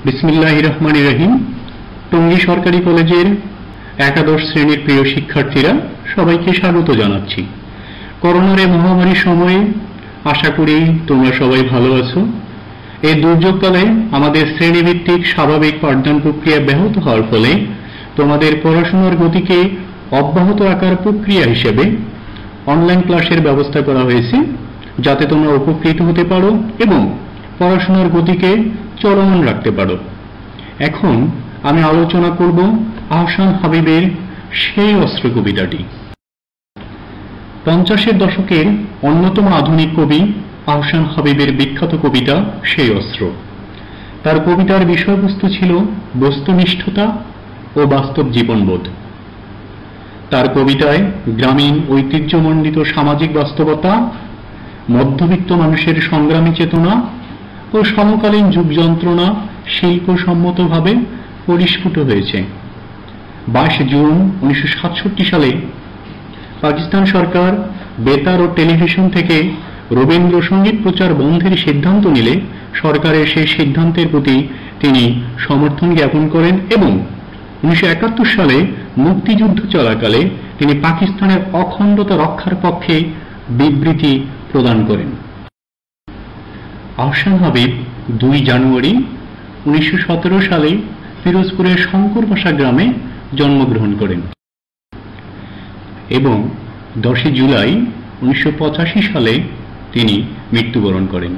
বিসমিল্লাহির রহমানির রহিম। টঙ্গী সরকারি কলেজের একাদশ শ্রেণীর প্রিয় শিক্ষার্থীরা, সবাইকে স্বাগত জানাচ্ছি। করোনার এই মহামারীর সময়ে আশা করি তোমরা সবাই ভালো আছো। এই দুর্যোগকালে আমাদের শ্রেণীভিত্তিক স্বাভাবিক পাঠদান প্রক্রিয়া ব্যাহত হওয়ার ফলে তোমাদের পড়াশোনার গতিকে অব্যাহত রাখার প্রক্রিয়া হিসেবে অনলাইন ক্লাসের ব্যবস্থা করা হয়েছে, যাতে তোমরা উপকৃত হতে পারো এবং পড়াশোনার গতিকে চলমান রাখতে পারো। এখন আমি আলোচনা করব আহসান হাবিবের সেই অস্ত্র কবিতাটি। 50-এর দশকের অন্যতম আধুনিক কবি আহসান হাবিবের বিখ্যাত কবিতা সেই অস্ত্র। তার কবিতার বিষয়বস্তু ছিল বস্তুনিষ্ঠতা ও বাস্তব জীবনবোধ। তার কবিতায় গ্রামীণ ঐতিহ্যমণ্ডিত সামাজিক বাস্তবতা, মধ্যবিত্ত মানুষের সংগ্রামী চেতনা ও সমকালীন যুগ যন্ত্রণা শিল্পসম্মতভাবে পরিস্ফুট হয়েছে। 22 জুন 1967 সালে পাকিস্তান সরকার বেতার ও টেলিভিশন থেকে রবীন্দ্রসঙ্গীত প্রচার বন্ধের সিদ্ধান্ত নিলে সরকারের সেই সিদ্ধান্তের প্রতি তিনি সমর্থন জ্ঞাপন করেন এবং 1971 সালে মুক্তিযুদ্ধ চলাকালে তিনি পাকিস্তানের অখণ্ডতা রক্ষার পক্ষে বিবৃতি প্রদান করেন। আহসান হাবিব 2 জানুয়ারি 1917 সালে পিরোজপুরের শঙ্করপাশা গ্রামে জন্মগ্রহণ করেন এবং 10 জুলাই 1985 সালে তিনি মৃত্যুবরণ করেন।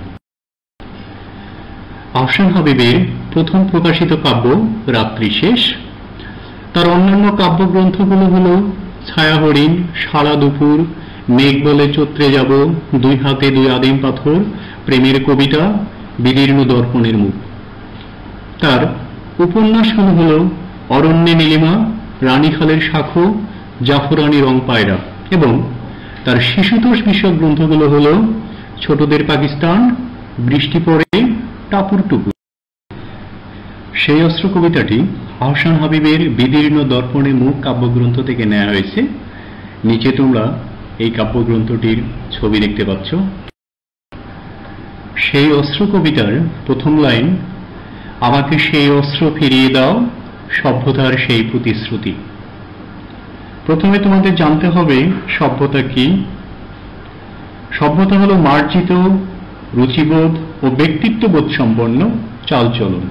আহসান হাবিবের প্রথম প্রকাশিত কাব্য রাত্রি শেষ। তার অন্যান্য কাব্যগ্রন্থগুলো হল ছায়া হরিণ, সারা দুপুর, মেঘ বলে চত্রে যাব, 2 হাতে 2 আদিম পাথর, প্রেমের কবিতা, বিদীর্ণ দর্পণের মুখ। তার উপন্যাসগুলো হল অরণ্যে নীলিমা, রানীখালের শাখো, জাফরানি রং পায়রা এবং তার শিশুতোষ বিষয়ক গ্রন্থগুলো হল ছোটদের পাকিস্তান, বৃষ্টি পড়ে, টাপুর টুপুর। সেই অস্ত্র কবিতাটি আহসান হাবিবের বিদীর্ণ দর্পণে মুখ কাব্যগ্রন্থ থেকে নেওয়া হয়েছে। নিচে তোমরা এই কাব্যগ্রন্থটির ছবি দেখতে পাচ্ছ। সেই অস্ত্র কবিতার প্রথম লাইন, আমাকে সেই অস্ত্র ফিরিয়ে দাও, সভ্যতার সেই প্রতিশ্রুতি। প্রথমে তোমাদের জানতে হবে সভ্যতা কি। সভ্যতা হলো মার্জিত, রুচিবোধ ও ব্যক্তিত্ববোধ সম্পন্ন চালচলন।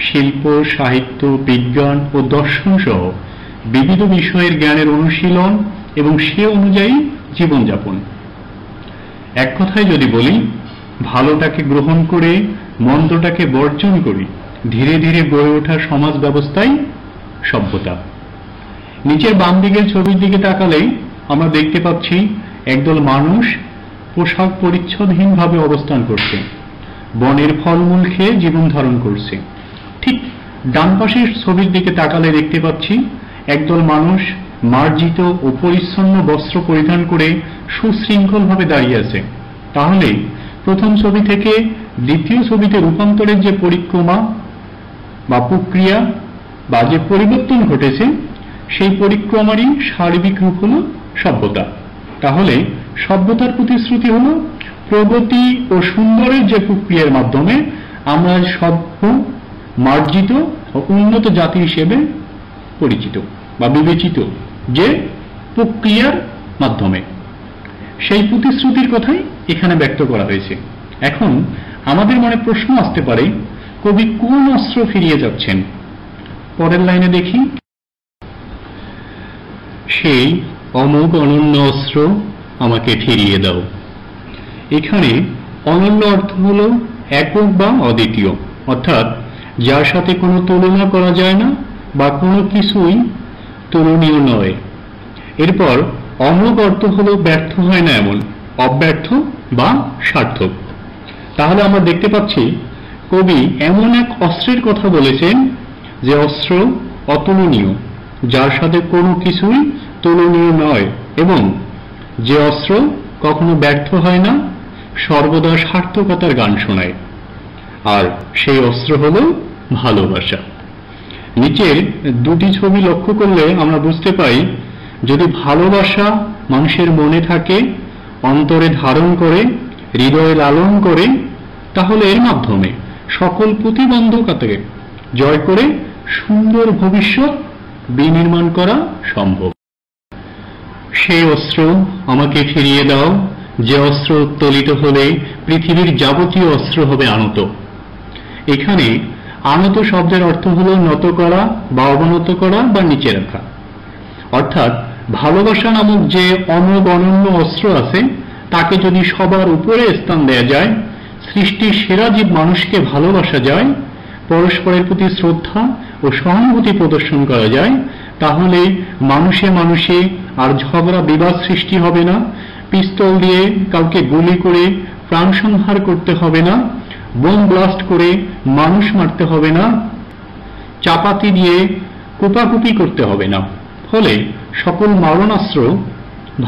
শিল্প, সাহিত্য, বিজ্ঞান ও দর্শন সহ বিবিধ বিষয়ের জ্ঞানের অনুশীলন এবং সে অনুযায়ী জীবনযাপন। এক কথায় যদি বলি, ভালোটাকে গ্রহণ করে মন্দটাকে বর্জন করে ধীরে ধীরে গড়ে ওঠা সমাজ ব্যবস্থাই সভ্যতা। নিচের বাম দিকের ছবির দিকে তাকালেই আমরা দেখতে পাচ্ছি একদল মানুষ পোশাক পরিচ্ছদহীনভাবে অবস্থান করছে, বনের ফলমূল খেয়ে জীবন ধারণ করছে। ঠিক ডান পাশের ছবির দিকে তাকালে দেখতে পাচ্ছি একদল মানুষ মার্জিত ও পরিচ্ছন্ন বস্ত্র পরিধান করে সুশৃঙ্খলভাবে দাঁড়িয়ে আছে। তাহলে প্রথম ছবি থেকে দ্বিতীয় ছবিতে রূপান্তরের যে পরিক্রমা বা প্রক্রিয়া বা যে পরিবর্তন ঘটেছে, সেই পরিক্রমারই সার্বিক রূপ হল সভ্যতা। তাহলে সভ্যতার প্রতিশ্রুতি হল প্রগতি ও সুন্দরের যে প্রক্রিয়ার মাধ্যমে আমরা সভ্য, মার্জিত ও উন্নত জাতি হিসেবে পরিচিত বা বিবেচিত যে প্রক্রিয়ার মাধ্যমে, সেই প্রতিশ্রুতির কথাই এখানে ব্যক্ত করা হয়েছে। এখন আমাদের মনে প্রশ্ন আসতে পারে, কবি কোন অস্ত্র ফিরিয়ে যাচ্ছেন? পরের লাইনে দেখি, সেই অমোঘ অনন্য অস্ত্র আমাকে ফিরিয়ে দাও। এখানে অনন্য অর্থ হল একক বা অদ্বিতীয়, অর্থাৎ যার সাথে কোনো তুলনা করা যায় না বা কোনো কিছুই তুলনীয় নয়। এরপর অমোঘ অর্থ হল ব্যর্থ হয় না এমন, অব্যর্থ বা সার্থক। তাহলে আমরা দেখতে পাচ্ছি কবি এমন এক অস্ত্রের কথা বলেছেন যে অস্ত্র অতুলনীয়, যার সাথে কোনো কিছুই তুলনীয় নয় এবং যে অস্ত্র কখনো ব্যর্থ হয় না, সর্বদা সার্থকতার গান শোনায়। আর সেই অস্ত্র হল ভালোবাসা। নিচের 2টি ছবি লক্ষ্য করলে আমরা বুঝতে পাই, যদি ভালোবাসা মানুষের মনে থাকে, অন্তরে ধারণ করে, হৃদয়ে লালন করে, তাহলে এর মাধ্যমে সকল প্রতিবন্ধকতাকে জয় করে সুন্দর ভবিষ্যৎ বিনির্মাণ করা সম্ভব। সেই অস্ত্র আমাকে ফিরিয়ে দাও, যে অস্ত্র উত্তোলিত হলে পৃথিবীর যাবতীয় অস্ত্র হবে আনত। এখানে আনত শব্দের অর্থ হল নত করা বা অবনত করা বা নিচে রাখা। অর্থাৎ ভালোবাসা নামক যে অনন্য অস্ত্র আছে তাকে যদি সবার উপরে স্থান দেয়া যায়, সৃষ্টির সেরা জীব মানুষকে ভালোবাসা যায়, পরস্পরের প্রতি শ্রদ্ধা ও সহানুভূতি প্রদর্শন করা যায়, তাহলে মানুষে মানুষে আর ঝগড়া বিবাদ সৃষ্টি হবে না, পিস্তল দিয়ে কাউকে গুলি করে প্রাণ সংহার করতে হবে না, বোম ব্লাস্ট করে মানুষ মারতে হবে না, চাপাতি দিয়ে কুপাকুপি করতে হবে না। ফলে সকল মারণাস্ত্র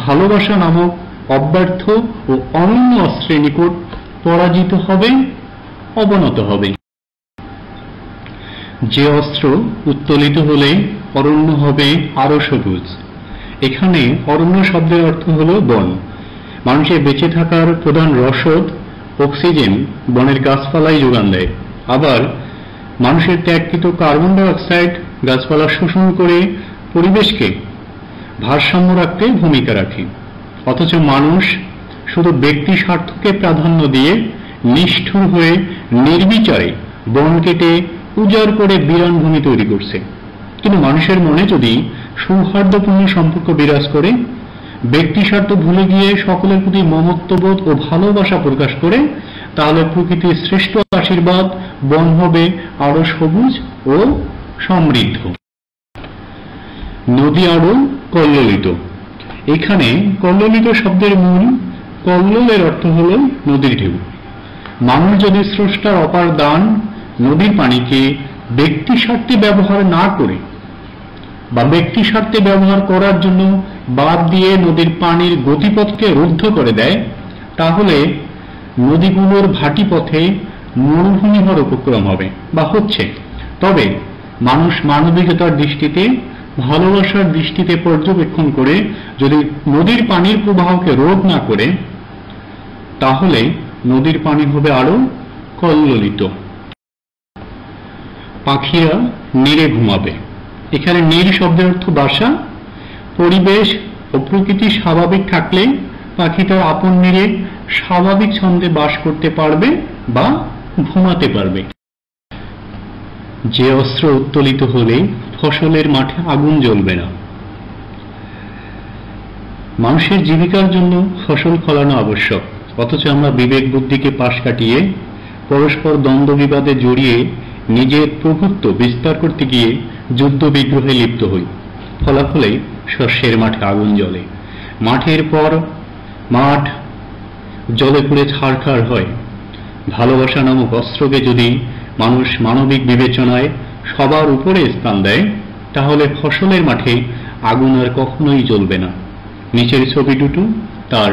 ভালোবাসা নামক অব্যর্থ ও অনন্য অস্ত্রের নিকট পরাজিত হবে, অবনত হবে। যে অস্ত্র উত্তোলিত হলে অরণ্য হবে আরো সবুজ। এখানে অরণ্য শব্দের অর্থ হল বন। মানুষের বেঁচে থাকার প্রধান রসদ অক্সিজেন বনের গাছপালাই যোগান দেয়। আবার মানুষের ত্যাগকৃত কার্বন ডাই অক্সাইড গাছপালা শোষণ করে পরিবেশকে ভারসাম্য রাখতে ভূমিকা রাখে। অথচ মানুষ শুধু ব্যক্তি স্বার্থকে প্রাধান্য দিয়ে নিষ্ঠুর হয়ে নির্বিচারে বন কেটে উজাড় করে বিরান ভূমি তৈরি করছে। কিন্তু মানুষের মনে যদি সৌহার্দ্যপূর্ণ সম্পর্ক বিরাজ করে, ব্যক্তি স্বার্থ ভুলে গিয়ে সকলের প্রতি মমত্ববোধ ও ভালোবাসা প্রকাশ করে, তাহলে প্রকৃতির শ্রেষ্ঠ আশীর্বাদ বন হবে আরো সবুজ ও সমৃদ্ধ। নদী আরো কল্লোলিত। এখানে কল্লোলিত শব্দের মূল কল্লোলের অর্থ হল নদীর ঢেউ। মানুষ যদি স্রষ্টার অপার দান নদীর পানিকে ব্যক্তি স্বার্থে ব্যবহার না করে বা ব্যক্তি স্বার্থে ব্যবহার করার জন্য বাদ দিয়ে নদীর পানির গতিপথকে রুদ্ধ করে দেয়, তাহলে নদীগুলোর ভাটি পথে মরুভূমি হওয়ার উপক্রম হবে বা হচ্ছে। তবে মানুষ মানবিকতার দৃষ্টিতে, ভালোবাসার দৃষ্টিতে পর্যবেক্ষণ করে যদি নদীর পানির প্রবাহকে রোধ না করে, তাহলে নদীর পানি হবে আরো কল্লোলিত। পাখিরা নীড়ে ঘুমাবে। এখানে নীড় শব্দের অর্থ বাসা। পরিবেশ ও প্রকৃতি স্বাভাবিক থাকলে পাখি তার আপন নীড়ে স্বাভাবিক ছন্দে বাস করতে পারবে বা ঘুমাতে পারবে। যে অস্ত্র উত্তোলিত হলে ফসলের মাঠে আগুন জ্বলবে না। মানুষের জীবিকার জন্য ফসল ফলানো আবশ্যক, অথচ আমরা বিবেক বুদ্ধিকে পাশ কাটিয়ে পরস্পর দ্বন্দ্ব বিবাদে জড়িয়ে নিজের প্রভুত্ব বিস্তার করতে গিয়ে যুদ্ধ বিগ্রহে লিপ্ত হই। ফলাফলে শস্যের মাঠে আগুন জ্বলে, মাঠের পর মাঠ জলে পুড়ে ছারখার হয়। ভালোবাসা নামক অস্ত্রকে যদি মানুষ মানবিক বিবেচনায় সবার উপরে স্থান দেয়, তাহলে ফসলের মাঠে আগুন আর কখনোই জ্বলবে না। নিচের ছবি দুটো তার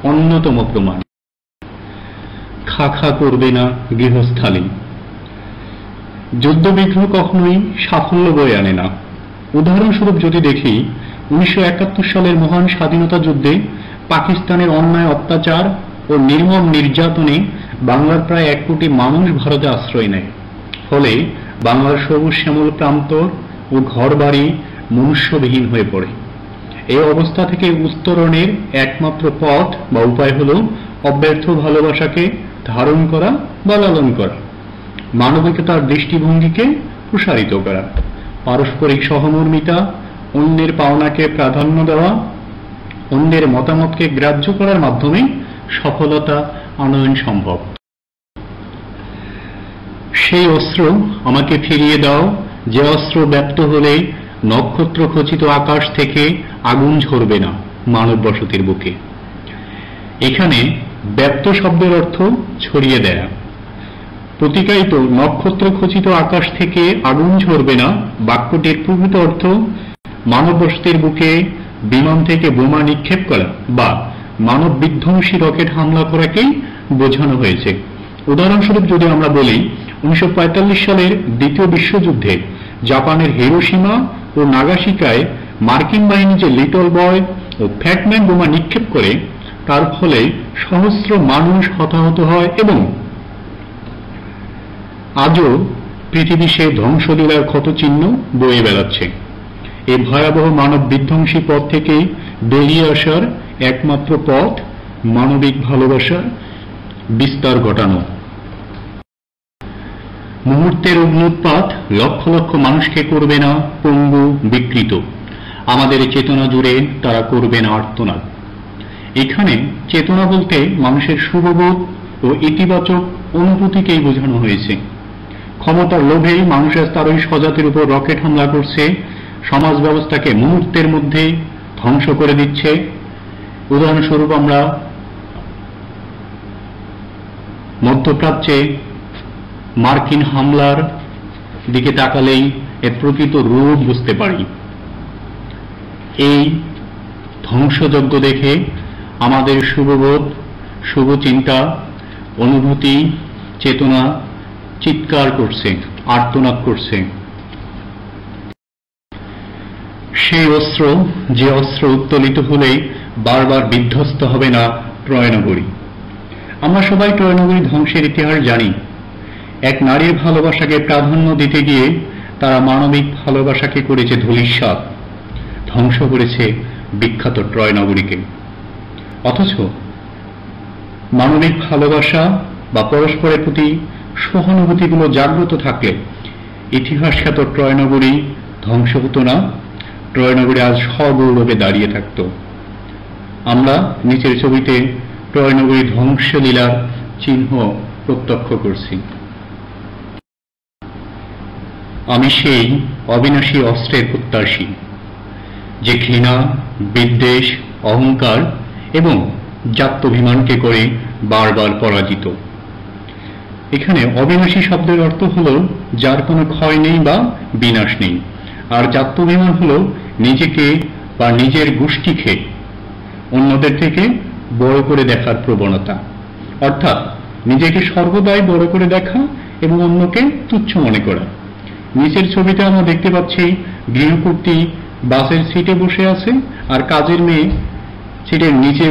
অন্যতম প্রমাণ। খা খা করবে না গৃহস্থালী। যুদ্ধবিগ্রহ কখনোই সাফল্য বয়ে আনে না। উদাহরণস্বরূপ যদি দেখি, 1971 সালের মহান স্বাধীনতা যুদ্ধে পাকিস্তানের অন্যায় অত্যাচার ও নির্মম নির্যাতনে বাংলার প্রায় 1 কোটি মানুষ ভারতে আশ্রয় নেয়। ফলে বাংলার সবুজ শ্যামল প্রান্তর ও ঘরবাড়ি মনুষ্যবিহীন হয়ে পড়ে। এই অবস্থা থেকে উত্তরণের একমাত্র পথ বা উপায় হল অব্যর্থ ভালোবাসাকে ধারণ করা বা লালন করা, মানবিকতার দৃষ্টিভঙ্গিকে প্রসারিত করা, পারস্পরিক সহমর্মিতা, অন্যের পাওনাকে প্রাধান্য দেওয়া, অন্যের মতামতকে গ্রাহ্য করার মাধ্যমে সফলতা আনয়ন সম্ভব। সেই অস্ত্র আমাকে ফিরিয়ে দাও, যে অস্ত্র ব্যপ্ত হলে নক্ষত্র খচিত আকাশ থেকে আগুন ঝরবে না মানব বসতির বুকে। এখানে ব্যপ্ত শব্দের অর্থ ছড়িয়ে দেয়া। প্রতিকায়িত নক্ষত্র খচিত আকাশ থেকে আগুন ঝরবে না বাক্যটির প্রকৃত অর্থ মানব বসতির বুকে বিমান থেকে বোমা নিক্ষেপ করা বা মানব বিধ্বংসী রকেট হামলা করাকেই বোঝানো হয়েছে। উদাহরণস্বরূপ যদি আমরা বলি, 1945 সালের দ্বিতীয় বিশ্বযুদ্ধে জাপানের হিরোশিমা ও নাগাসাকিতে মার্কিন বাহিনী যে লিটল বয় ও ফ্যাটম্যান বোমা নিক্ষেপ করে, তার ফলে সহস্র মানুষ হতাহত হয় এবং আজও পৃথিবী সে ধ্বংসলীলার ক্ষতচিহ্ন বয়ে বেড়াচ্ছে। এই ভয়াবহ মানব বিধ্বংসী পথ থেকে বেরিয়ে আসার একমাত্র পথ মানবিক ভালোবাসার বিস্তার ঘটানো। মুহূর্তের অগ্ন্যুৎপাত লক্ষ লক্ষ মানুষকে করবে না পঙ্গু বিকৃত, আমাদের চেতনা জুড়ে তারা করবে না আর্তনাদ। এখানে চেতনা বলতে মানুষের শুভবোধ ও ইতিবাচক অনুভূতিকেই বোঝানো হয়েছে। ক্ষমতার লোভে মানুষের তার ওই স্বজাতির উপর রকেট হামলা করছে, সমাজ ব্যবস্থাকে মুহূর্তের মধ্যে ধ্বংস করে দিচ্ছে। উদাহরণস্বরূপ আমরা মধ্যপ্রাচ্যে মার্কিন হামলার দিকে তাকালেই এর প্রকৃত রূপ বুঝতে পারি। এই ধ্বংসযজ্ঞ দেখে আমাদের শুভবোধ, শুভচিন্তা, অনুভূতি, চেতনা চিৎকার করছে, আর্তনাদ করছে। সেই অস্ত্র, যে অস্ত্র উত্তোলিত হলেই বারবার বিধ্বস্ত হবে না ট্রয় নগরী। আমরা সবাই ট্রয় নগরী ধ্বংসের ইতিহাস জানি। এক নারীর ভালোবাসাকে প্রাধান্য দিতে গিয়ে তারা মানবিক ভালোবাসাকে করেছে ধূলিসাৎ, ধ্বংস করেছে বিখ্যাত ট্রয় নগরীকে। অথচ মানবিক ভালোবাসা বা পরস্পরের প্রতি সহানুভূতিগুলো জাগ্রত থাকলে ইতিহাসখ্যাত ট্রয় নগরী ধ্বংস হতো না, ট্রয় নগরী আজ সগৌরবে দাঁড়িয়ে থাকত। আমরা নিচের ছবিতে ট্রয় নগরী ধ্বংসলীলার চিহ্ন প্রত্যক্ষ করছি। আমি সেই অবিনাশী অস্ত্রের প্রত্যাশী, যে ঘৃণা, বিদ্বেষ, অহংকার এবং জাত্যভিমানকে করে বারবার পরাজিত। এখানে অবিনাশী শব্দের অর্থ হল যার কোনো ক্ষয় নেই বা বিনাশ নেই, আর জাত্যভিমান হল নিজেকে বা নিজের গোষ্ঠীকে অন্যদের থেকে বড় করে দেখার প্রবণতা, অর্থাৎ নিজেকে সর্বদাই বড় করে দেখা এবং অন্যকে তুচ্ছ মনে করা। নিচের ছবিতে আমরা দেখতে পাচ্ছি গৃহকর্ত্রী বাসের সিটে বসে আছে আর কাজের মেয়ে সিটের নিচে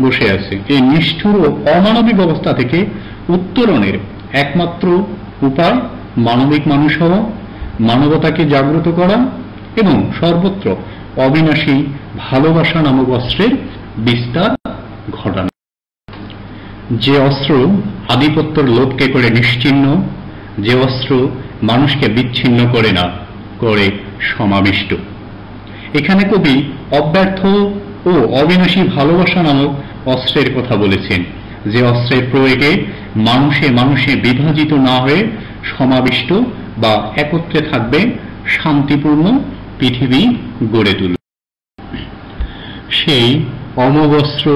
বসে আছে। এই নিষ্ঠুর ও অমানবিক অবস্থা থেকে উত্তরণের একমাত্র উপায় মানবিক মানুষ হওয়া, মানবতাকে জাগ্রত করা এবং সর্বত্র অবিনাশী ভালোবাসা নামক অস্ত্রের বিস্তার ঘটানো। যে অস্ত্র আধিপত্যের লোভকে করে নিশ্চিহ্ন, যে অস্ত্র মানুষকে বিচ্ছিন্ন করে না, করে সমাবিষ্ট। এখানে কবি অব্যর্থ ও অবিনাশী ভালোবাসা নামক অস্ত্রের কথা বলেছেন, যে অস্ত্রের প্রয়োগে মানুষে মানুষে বিভাজিত না হয়ে সমাবিষ্ট বা একত্রে থাকবে শান্তিপূর্ণ পৃথিবী গড়ে তুলবে। সেই অমোঘ অস্ত্র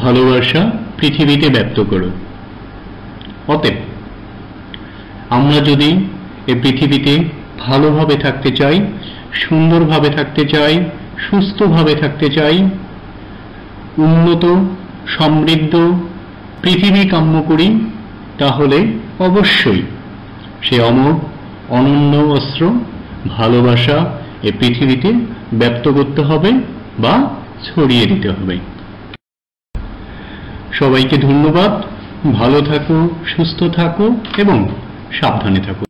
ভালোবাসা পৃথিবীতে ব্যক্ত করো। অতএব আমরা যদি এই পৃথিবীতে ভালোভাবে থাকতে চাই, সুন্দরভাবে থাকতে চাই, সুস্থভাবে থাকতে চাই, উন্নত সমৃদ্ধ পৃথিবী কাম্য করি, তাহলে অবশ্যই সে অমোঘ অনন্য অস্ত্র ভালোবাসা এই পৃথিবীতে ব্যক্ত করতে হবে বা ছড়িয়ে দিতে হবে। সবাইকে ধন্যবাদ। ভালো থাকো, সুস্থ থাকো এবং সাবধানে থাকো।